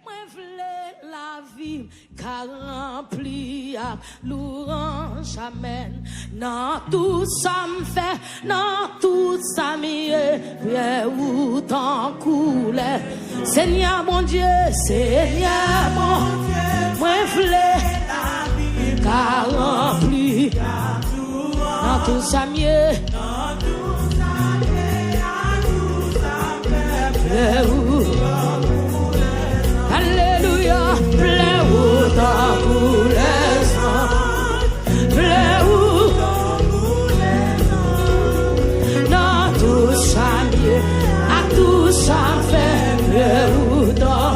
Moi voulais la vie car rempli à louange amen. Dans tout ça me fait, dans tout ça m'y bien où t'en coulait. Seigneur mon Dieu, Seigneur mon Dieu, moi voulais la vie car rempli dans tout ça mieux. Alléluia, pleure dans tous les ans, pleure dans tout ça mieux, à tout ça fait, pleure dans.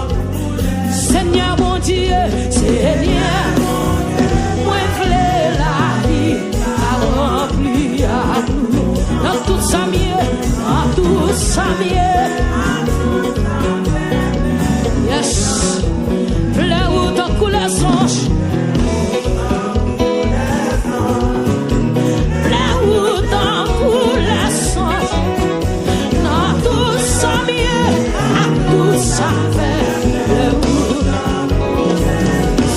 Seigneur mon Dieu, Seigneur mon Dieu, moi voulais la vie, à remplir à nous, dans tout ça mieux, dans tout ça mieux. Yes, pleure dans tous les anges, pleure dans tous les anges, dans tout ça mieux, à tout ça fait,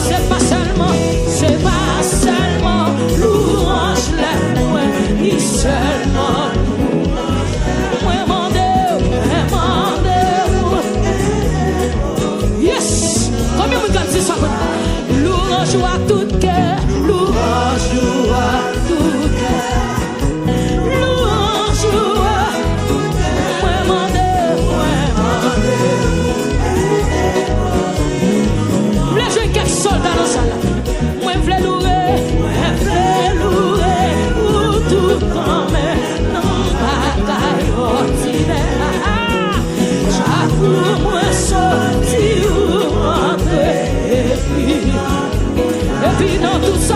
c'est pas seulement louange les moins, ni seulement moi yes, combien vous dites ça? Louange à tout cœur, louange à tout cœur, louange à tout cœur, moi les jeunes quelques soldats dans ça là, moi je voulais louer pour tout comme non bataille ordinaire, j'avoue moi sorti ou rentrer et puis dans tout ça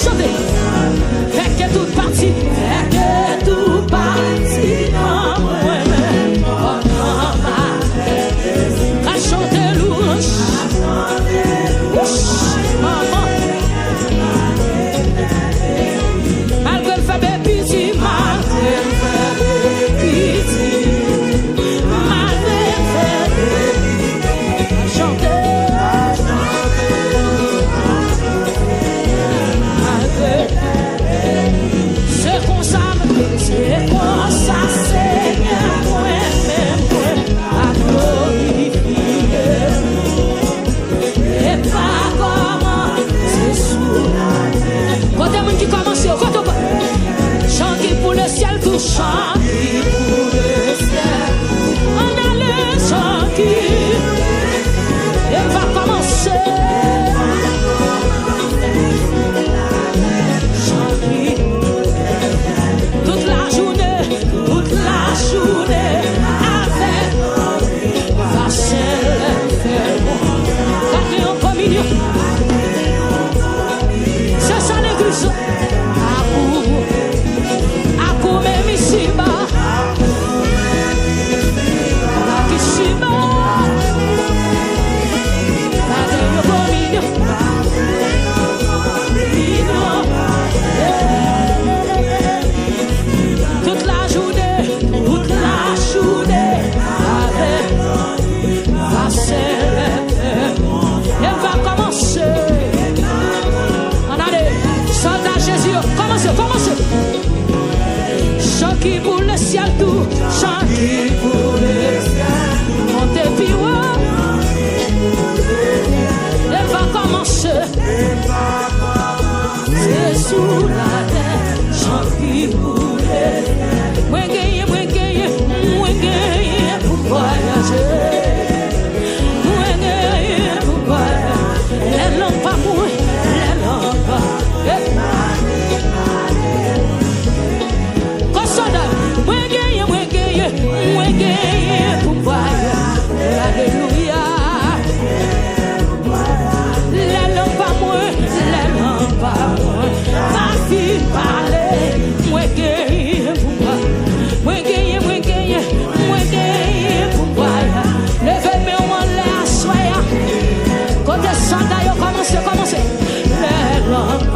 chantez, fait que tout parti, en moi-même, à chanter louange, maman, malgré le fait de pitié, malgré le fait de pitié, malgré le fait de chanter. Chanta, yo commencez. Les lampes.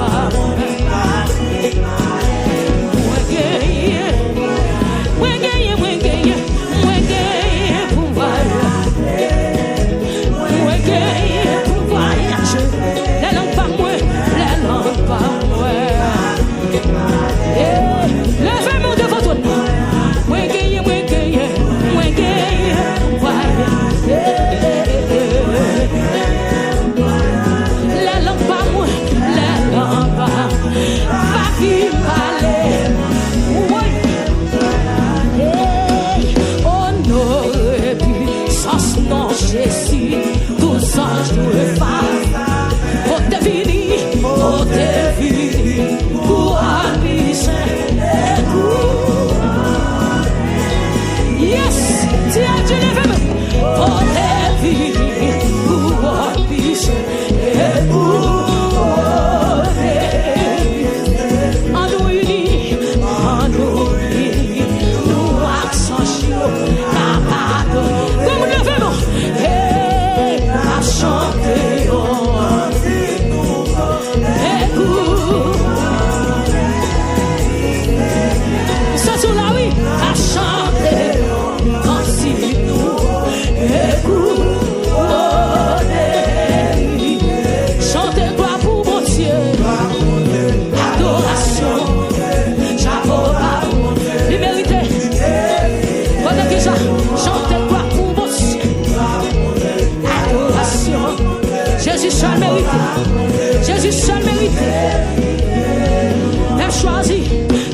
Jésus seul mérite. T'as choisi.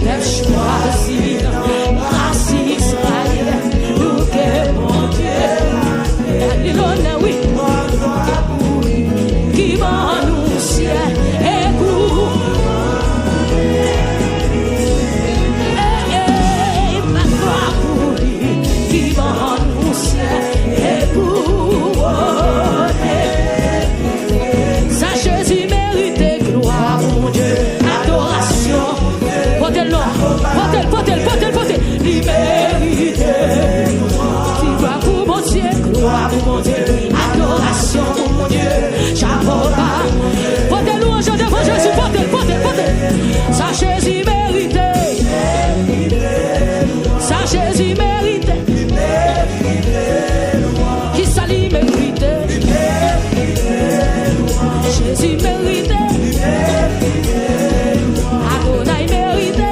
Grâce Israël, nous que mon Dieu. Alléluia, oui. Qui m'annonce écoute. Ma gloire pour lui. Qui m'annonce écoute. Gloire pour mon Dieu, adoration pour mon Dieu, chapeau bas. Portez louange devant Jésus, portez. Ça Jésus mérite. Ça Jésus mérite. Qui s'allie mérite. Jésus mérite. Adonai mérite.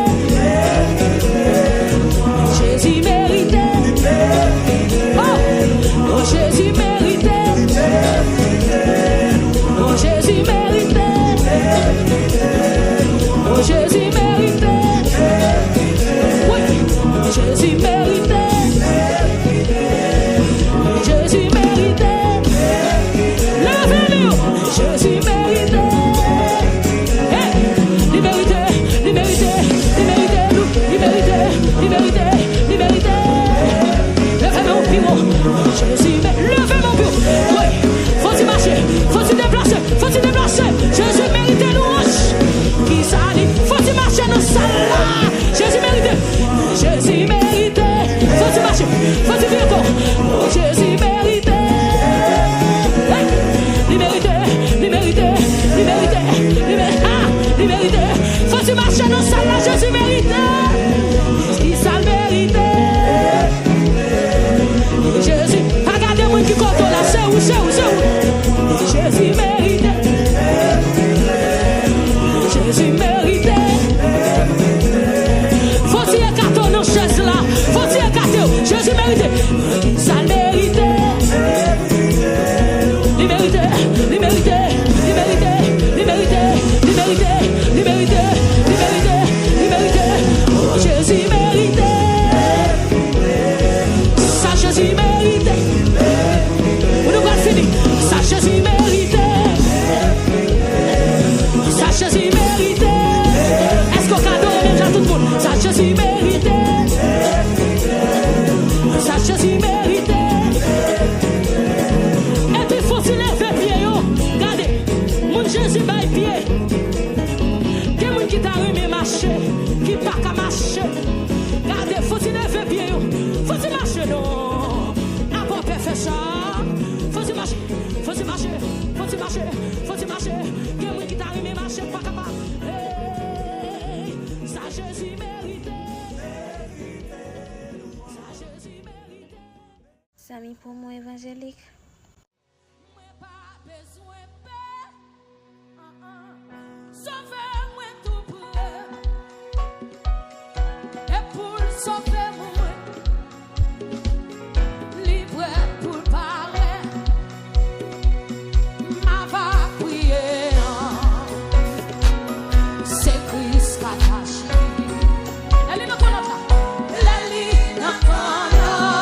Jésus mérite. Oh, Jésus mérite. Oh, Jésus mérite. Oh, Jésus mérite. Oui, Jésus mérite. Jésus mérite. Levez-le. Jésus mérite. Il mérite. Il mérite. Il mérite. Il mérite. Il mérite. Il mérite. Levez mon bureau. Jésus mérite. Levez mon bureau. Oui. Faut-il marcher. Faut-il déplacer. Jésus mérite louange. Qui s'allie. Faut-il marcher dans sa là. Jésus mérite. Jésus mérite. Faut-il marcher. Faut-il vivre encore. Oh, Jésus mérite. Il mérite. Il mérite. Il mérite. Il mérite. Ah, il mérite. Faut-il marcher dans sa là. Jésus mérite. Qui ça mérite. Jésus. Regardez-moi qui compte là. C'est où. Jésus mérite. Jésus mérite. Faut-il écarter nos chaises là. Faut-il écarter. Jésus mérite. Ça mérite. Il mérite. Il mérite. Il mérite. Il mérite. Il mérite. Il mérite. Il mérite. Il mérite. Oh, Jésus mérite. Ça Jésus mérite. On nous va finir. Ça Jésus mérite. Ça Jésus mérite. Est-ce qu'on cadeau même à tout le monde? Ça Jésus mérite. Ça Jésus mérite. Et puis faut-il lever. marcher, faut-il marcher. Il y a un qui t'arrive, mais marcher pas capable. Ça Jésus mérite. Ça Jésus mérite. Sami pour moi évangélique. Moi pas besoin de paix. Sauvez-moi tout près. Et pour sauver moi, libre pour parler. Ma va prier. C'est Christ qui attache. Elle est dans ton autre. Elle est dans ton autre.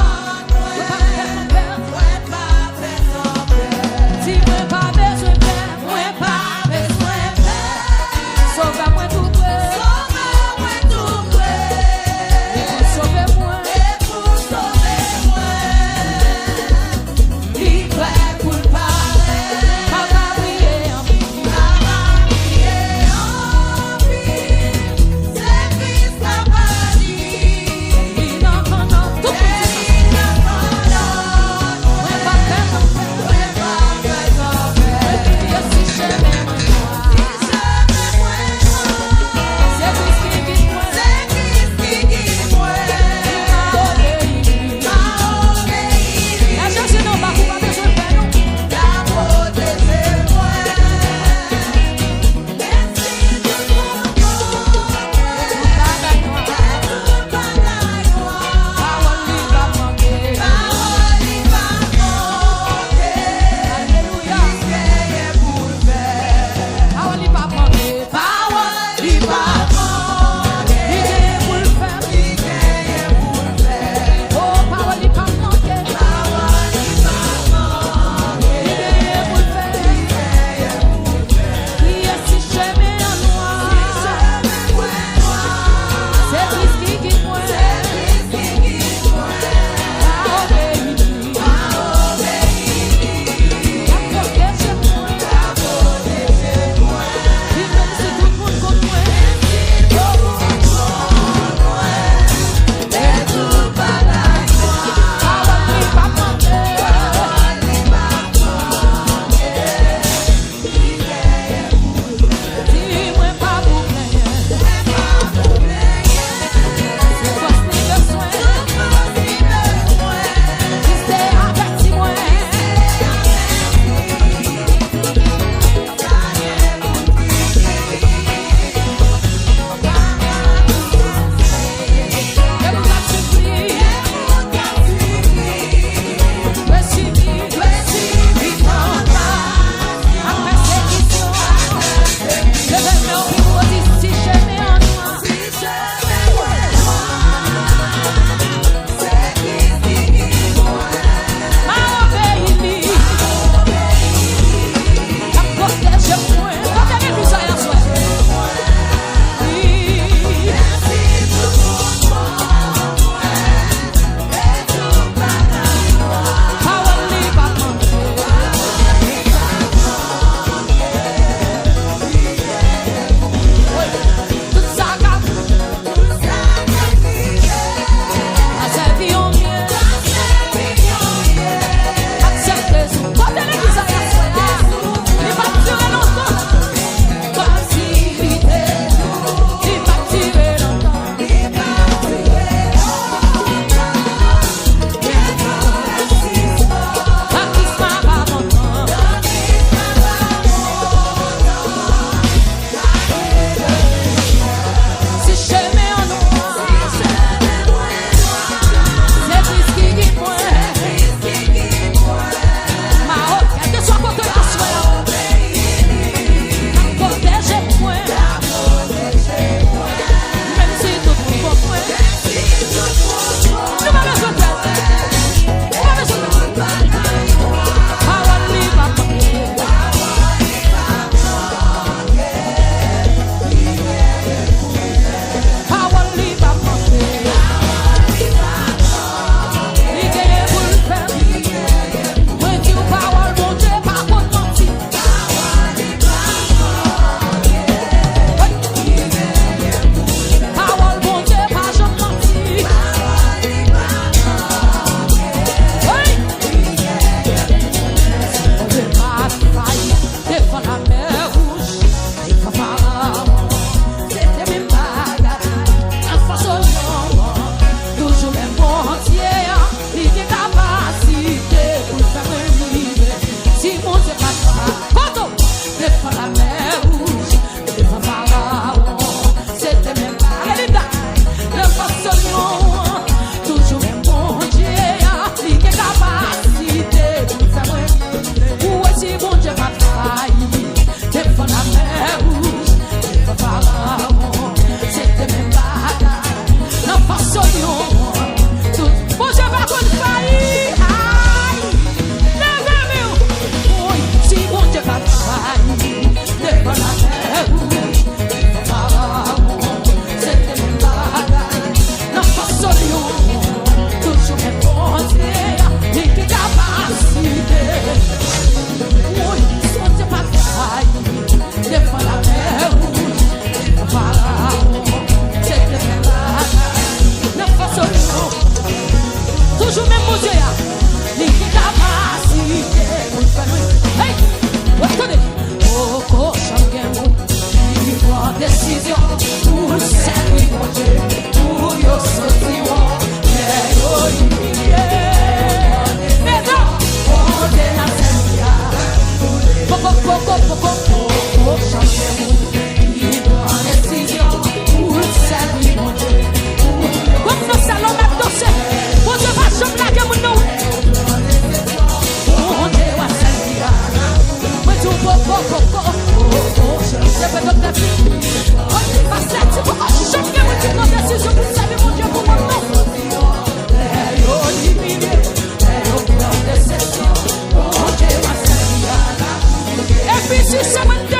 This is someone